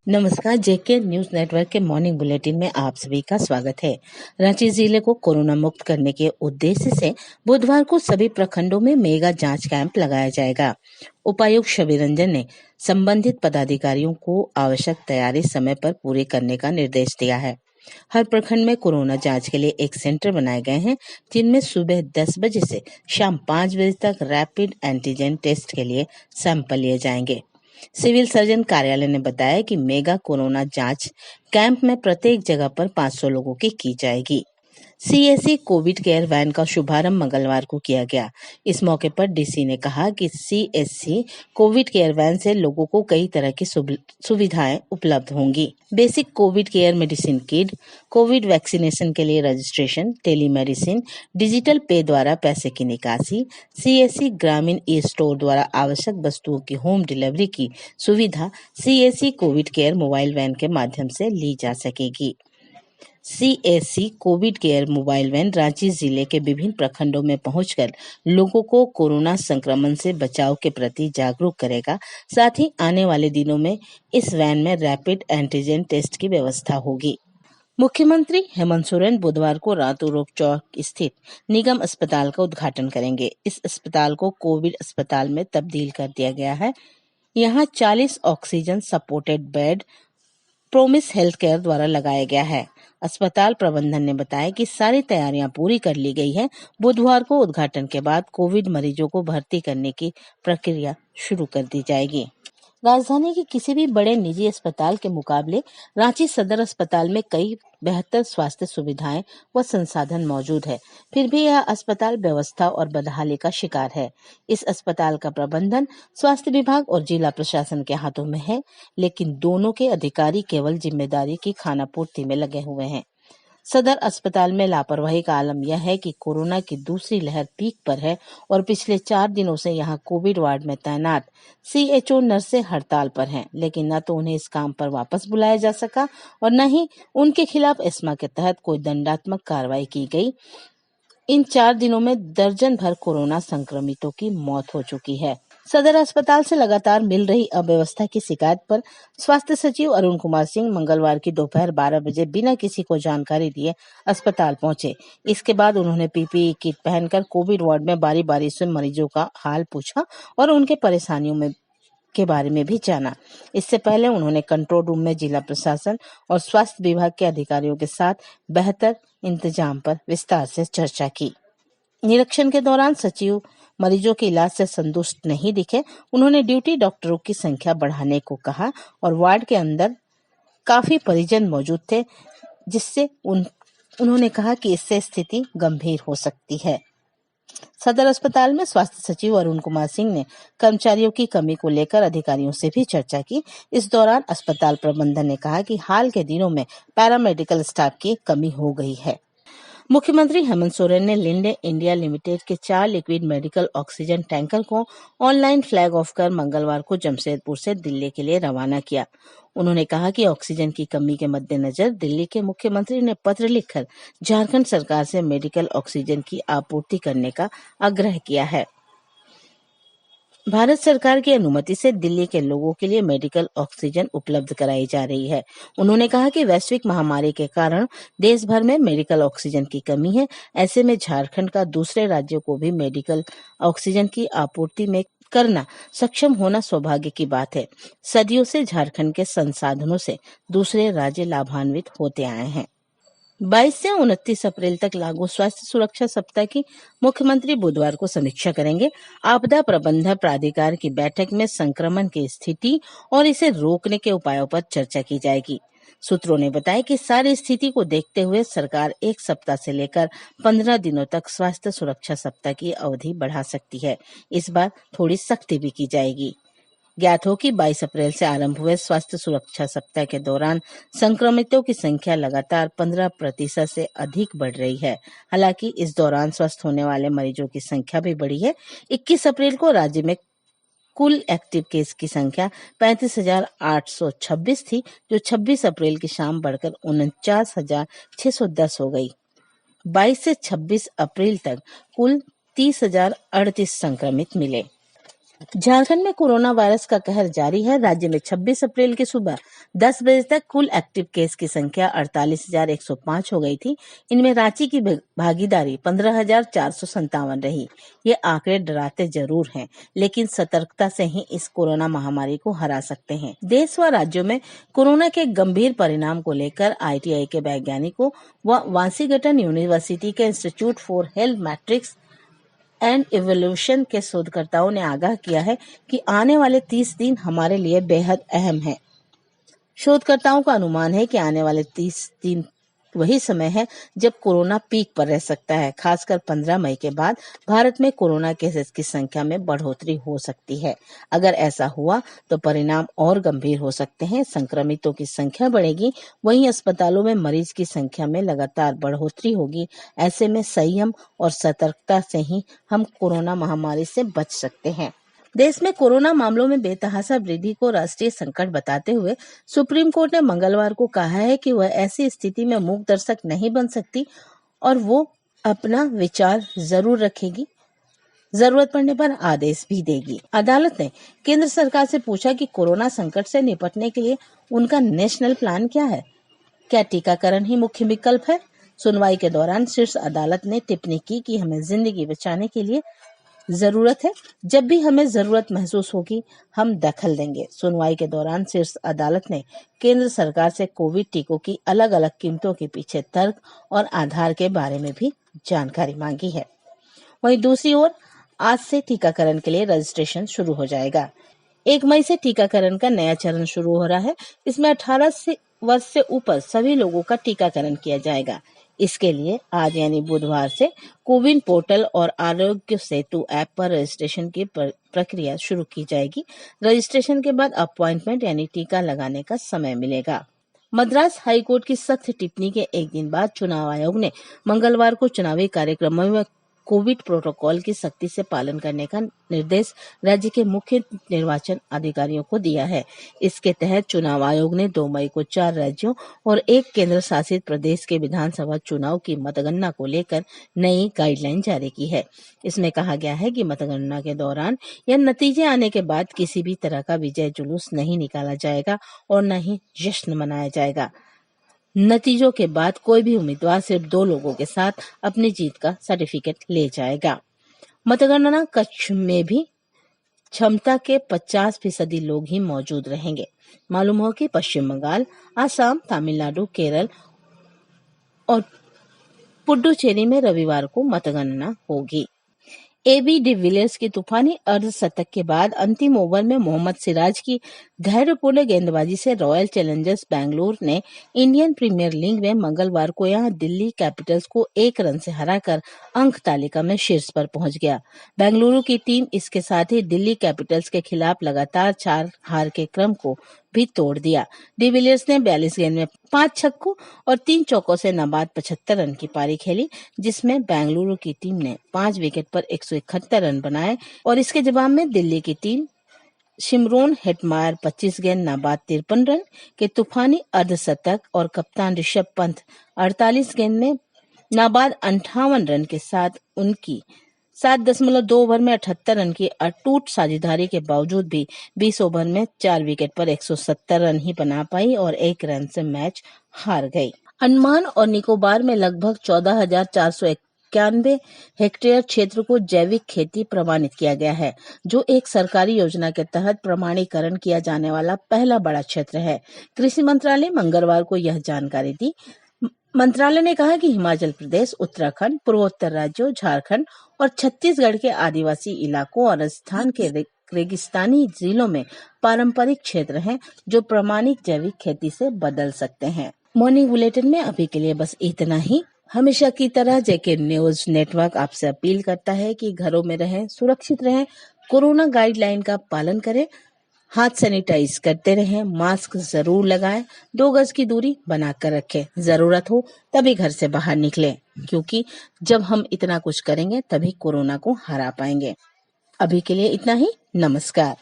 नमस्कार, जेके news network के morning bulletin में आप सभी का स्वागत है। रांची जिले को कोरोना मुक्त करने के उद्देश्य से बुधवार को सभी प्रखंडों में मेगा जांच कैंप लगाया जाएगा। उपायुक्त शबीर रंजन ने संबंधित पदाधिकारियों को आवश्यक तैयारी समय पर पूरी करने का निर्देश दिया है। हर प्रखंड में कोरोना जांच के लिए एक सेंटर बनाए गए हैं, जिनमें सुबह 10 बजे से शाम 5 बजे तक रैपिड एंटीजन टेस्ट के लिए सैंपल लिए जाएंगे। सिविल सर्जन कार्यालय ने बताया कि मेगा कोरोना जांच कैंप में प्रत्येक जगह पर 500 लोगों की जाएगी। सीएससी कोविड केयर वैन का शुभारंभ मंगलवार को किया गया। इस मौके पर डीसी ने कहा कि सीएससी कोविड केयर वैन से लोगों को कई तरह की सुविधाएं उपलब्ध होंगी। Basic Covid care medicine kit, Covid vaccination के लिए रजिस्ट्रेशन, टेलीमेडिसिन, डिजिटल पे द्वारा पैसे की निकासी, सीएससी ग्रामीण ई स्टोर द्वारा आवश्यक वस्तुओं की होम डिलीवरी की सुविधा CSC covid care mobile van के माध्यम से ली जा सकेगी। CSC covid care mobile van Ranchi जिले के विभिन्न प्रखंडों में पहुंचकर लोगों को कोरोना संक्रमण से बचाव के प्रति जागरूक करेगा। साथ ही आने वाले दिनों में इस वैन में रैपिड एंटीजन टेस्ट की व्यवस्था होगी। मुख्यमंत्री हेमंत सोरेन बुधवार को रातू रोड चौक स्थित निगम अस्पताल का उद्घाटन करेंगे। इस अस्पताल को कोविड अस्पताल में तब्दील कर दिया गया है। यहाँ 40 oxygen supported bed promise health care द्वारा लगाया गया है। अस्पताल प्रबंधन ने बताया कि सारी तैयारियां पूरी कर ली गई है। बुधवार को उद्घाटन के बाद कोविड मरीजों को भर्ती करने की प्रक्रिया शुरू कर दी जाएगी। राजधानी के किसी भी बड़े निजी अस्पताल के मुकाबले रांची सदर अस्पताल में कई बेहतर स्वास्थ्य सुविधाएं व संसाधन मौजूद है। फिर भी यह अस्पताल व्यवस्था और बदहाली का शिकार है। इस अस्पताल का प्रबंधन स्वास्थ्य विभाग और जिला प्रशासन के हाथों में है, लेकिन दोनों के अधिकारी केवल जिम्मेदारी की खानापूर्ति में लगे हुए हैं। सदर अस्पताल में लापरवाही का आलम यह है कि कोरोना की दूसरी लहर पीक पर है और पिछले 4 दिनों से यहां कोविड वार्ड में तैनात सीएचओ नर्सें हड़ताल पर हैं, लेकिन न तो उन्हें इस काम पर वापस बुलाया जा सका और न ही उनके खिलाफ एस्मा के तहत कोई दंडात्मक कार्रवाई की गई। इन 4 दिनों में दर्जन भर कोरोना संक्रमितों की मौत हो चुकी है। सदर अस्पताल से लगातार मिल रही अव्यवस्था की शिकायत पर स्वास्थ्य सचिव अरुण कुमार सिंह मंगलवार की दोपहर 12 बजे बिना किसी को जानकारी दिए अस्पताल पहुंचे। इसके बाद उन्होंने पीपीई किट पहनकर कोविड वार्ड में बारी बारी से मरीजों का हाल पूछा और उनके परेशानियों के बारे में भी जाना। इससे पहले उन्होंने कंट्रोल रूम में जिला प्रशासन और स्वास्थ्य विभाग के अधिकारियों के साथ बेहतर इंतजाम पर विस्तार से चर्चा की। निरीक्षण के दौरान सचिव मरीजों के इलाज से संतुष्ट नहीं दिखे। उन्होंने ड्यूटी डॉक्टरों की संख्या बढ़ाने को कहा और वार्ड के अंदर काफी परिजन मौजूद थे, जिससे उन्होंने कहा कि इससे स्थिति गंभीर हो सकती है। सदर अस्पताल में स्वास्थ्य सचिव अरुण कुमार सिंह ने कर्मचारियों की कमी को लेकर अधिकारियों से भी चर्चा की। इस दौरान अस्पताल प्रबंधन ने कहा कि हाल के दिनों में पैरामेडिकल स्टाफ की कमी हो गई है। मुख्यमंत्री हेमंत सोरेन ने लिंडे इंडिया लिमिटेड के 4 लिक्विड मेडिकल ऑक्सीजन टैंकर को ऑनलाइन फ्लैग ऑफ कर मंगलवार को जमशेदपुर से दिल्ली के लिए रवाना किया। उन्होंने कहा कि ऑक्सीजन की कमी के मद्देनजर दिल्ली के मुख्यमंत्री ने पत्र लिखकर झारखंड सरकार से मेडिकल ऑक्सीजन की आपूर्ति करने का आग्रह किया है। भारत सरकार की अनुमति से दिल्ली के लोगों के लिए मेडिकल ऑक्सीजन उपलब्ध कराई जा रही है। उन्होंने कहा कि वैश्विक महामारी के कारण देश भर में मेडिकल ऑक्सीजन की कमी है। ऐसे में झारखंड का दूसरे राज्यों को भी मेडिकल ऑक्सीजन की आपूर्ति में करना सक्षम होना सौभाग्य की बात है। सदियों से झारखंड के संसाधनों से दूसरे राज्य लाभान्वित होते आए हैं। 22 से 29 अप्रैल तक लागू स्वास्थ्य सुरक्षा सप्ताह की मुख्यमंत्री बुधवार को समीक्षा करेंगे। आपदा प्रबंधन प्राधिकार की बैठक में संक्रमण की स्थिति और इसे रोकने के उपायों पर चर्चा की जाएगी। सूत्रों ने बताया कि सारी स्थिति को देखते हुए सरकार 1 सप्ताह से लेकर 15 दिनों तक स्वास्थ्य सुरक्षा सप्ताह की अवधि बढ़ा सकती है। इस बार थोड़ी सख्ती भी की जाएगी। ज्ञात हो कि 22 अप्रैल से आरंभ हुए स्वास्थ्य सुरक्षा सप्ताह के दौरान संक्रमितों की संख्या लगातार 15% से अधिक बढ़ रही है। हालांकि इस दौरान स्वस्थ होने वाले मरीजों की संख्या भी बढ़ी है। 21 अप्रैल को राज्य में कुल एक्टिव केस की संख्या 35,826 थी, जो 26 अप्रैल की शाम बढ़कर 49,610 हो गई। 22 से 26 अप्रैल तक कुल 30,038 संक्रमित मिले। झारखंड में कोरोना वायरस का कहर जारी है। राज्य में 26 अप्रैल की सुबह 10 बजे तक कुल एक्टिव केस की संख्या 48,105 हो गई थी। इनमें रांची की भागीदारी 15,457 रही। ये आंकड़े डराते जरूर हैं, लेकिन सतर्कता से ही इस कोरोना महामारी को हरा सकते हैं। देश व राज्यों में कोरोना के गंभीर परिणाम को लेकर ITI के वैज्ञानिकों व वाशिंगटन यूनिवर्सिटी के institute for health matrix and evolution के शोधकर्ताओं ने आगाह किया है कि आने वाले 30 दिन हमारे लिए बेहद अहम है। शोधकर्ताओं का अनुमान है कि आने वाले 30 दिन वही समय है जब कोरोना पीक पर रह सकता है। खासकर 15 मई के बाद भारत में कोरोना केसेस की संख्या में बढ़ोतरी हो सकती है। अगर ऐसा हुआ तो परिणाम और गंभीर हो सकते हैं। संक्रमितों की संख्या बढ़ेगी, वहीं अस्पतालों में मरीज की संख्या में लगातार बढ़ोतरी होगी। ऐसे में संयम और सतर्कता से ही हम कोरोना महामारी से बच सकते हैं। देश में कोरोना मामलों में बेतहाशा वृद्धि को राष्ट्रीय संकट बताते हुए सुप्रीम कोर्ट ने मंगलवार को कहा है कि वह ऐसी स्थिति में मूक दर्शक नहीं बन सकती और वो अपना विचार जरूर रखेगी, जरूरत पड़ने पर आदेश भी देगी। अदालत ने केंद्र सरकार से पूछा कि कोरोना संकट से निपटने के लिए उनका नेशनल प्लान क्या है। क्या टीकाकरण ही मुख्य विकल्प है? सुनवाई के दौरान शीर्ष अदालत ने टिप्पणी की कि हमें जिंदगी बचाने के लिए जरूरत है। जब भी हमें जरूरत महसूस होगी, हम दखल देंगे। सुनवाई के दौरान शीर्ष अदालत ने केंद्र सरकार से कोविड टीकों की अलग अलग कीमतों के पीछे तर्क और आधार के बारे में भी जानकारी मांगी है। वहीं दूसरी ओर आज से टीकाकरण के लिए रजिस्ट्रेशन शुरू हो जाएगा। 1 मई से टीकाकरण का नया चरण शुरू हो रहा है। इसमें 18 वर्ष से ऊपर सभी लोगों का टीकाकरण किया जाएगा। इसके लिए आज यानी बुधवार से कोविन पोर्टल और आरोग्य सेतु ऐप पर रजिस्ट्रेशन की प्रक्रिया शुरू की जाएगी। रजिस्ट्रेशन के बाद अपॉइंटमेंट यानी टीका लगाने का समय मिलेगा। मद्रास हाईकोर्ट की सख्त टिप्पणी के एक दिन बाद चुनाव आयोग ने मंगलवार को चुनावी कार्यक्रमों में कोविड प्रोटोकॉल की सख्ती से पालन करने का निर्देश राज्य के मुख्य निर्वाचन अधिकारियों को दिया है। इसके तहत चुनाव आयोग ने 2 मई को 4 राज्यों और 1 केंद्र शासित प्रदेश के विधानसभा चुनाव की मतगणना को लेकर नई गाइडलाइन जारी की है। इसमें कहा गया है कि मतगणना के दौरान या नतीजे आने के बाद किसी भी तरह का विजय जुलूस नहीं निकाला जाएगा और न ही जश्न मनाया जाएगा। नतीजों के बाद कोई भी उम्मीदवार सिर्फ 2 लोगों के साथ अपनी जीत का सर्टिफिकेट ले जाएगा। मतगणना कक्ष में भी क्षमता के 50% लोग ही मौजूद रहेंगे। मालूम हो कि पश्चिम बंगाल, आसाम, तमिलनाडु, केरल और पुडुचेरी में रविवार को मतगणना होगी। AB डिविलियर्स की तूफानी अर्धशतक के बाद अंतिम ओवर में मोहम्मद सिराज की धैर्यपूर्ण गेंदबाजी से रॉयल चैलेंजर्स बैंगलोर ने इंडियन प्रीमियर लीग में मंगलवार को यहां दिल्ली कैपिटल्स को 1 रन से हराकर अंक तालिका में शीर्ष पर पहुंच गया। बेंगलुरु की टीम इसके साथ ही दिल्ली कैपिटल्स के खिलाफ लगातार 4 हार के क्रम को भी तोड़ दिया। डिविलियर्स ने 42 गेंद में 5 छक्कों और 3 चौकों से नाबाद 75 रन की पारी खेली, जिसमें बेंगलुरु की टीम ने 5 विकेट पर 171 रन बनाए और इसके जवाब में दिल्ली की टीम शिमरोन हेटमायर 25 गेंद नाबाद 53 रन के तूफानी अर्धशतक और कप्तान ऋषभ पंत 48 गेंद में नाबाद 58 रन के साथ उनकी 7.2 ओवर में 78 रन की अटूट साझेदारी के बावजूद भी 20 ओवर में 4 विकेट पर 170 रन ही बना पाई और 1 रन से मैच हार गई। अंडमान और निकोबार में लगभग 14,491 हेक्टेयर क्षेत्र को जैविक खेती प्रमाणित किया गया है, जो एक सरकारी योजना के तहत प्रमाणीकरण किया जाने वाला पहला बड़ा क्षेत्र है। कृषि मंत्रालय मंगलवार को यह जानकारी दी। मंत्रालय ने कहा कि हिमाचल प्रदेश, उत्तराखंड, पूर्वोत्तर राज्यों, झारखंड और छत्तीसगढ़ के आदिवासी इलाकों और राजस्थान के रेगिस्तानी जिलों में पारंपरिक क्षेत्र हैं जो प्रमाणित जैविक खेती से बदल सकते हैं। मॉर्निंग बुलेटिन में अभी के लिए बस इतना ही। हमेशा की तरह जेके न्यूज नेटवर्क आपसे अपील करता है कि घरों में रहें, सुरक्षित रहें, कोरोना गाइडलाइन का पालन करें, हाथ सैनिटाइज करते रहें, मास्क जरूर लगाएं, 2 गज की दूरी बनाकर रखें। जरूरत हो तभी घर से बाहर निकलें, क्योंकि जब हम इतना कुछ करेंगे तभी कोरोना को हरा पाएंगे। अभी के लिए इतना ही। नमस्कार।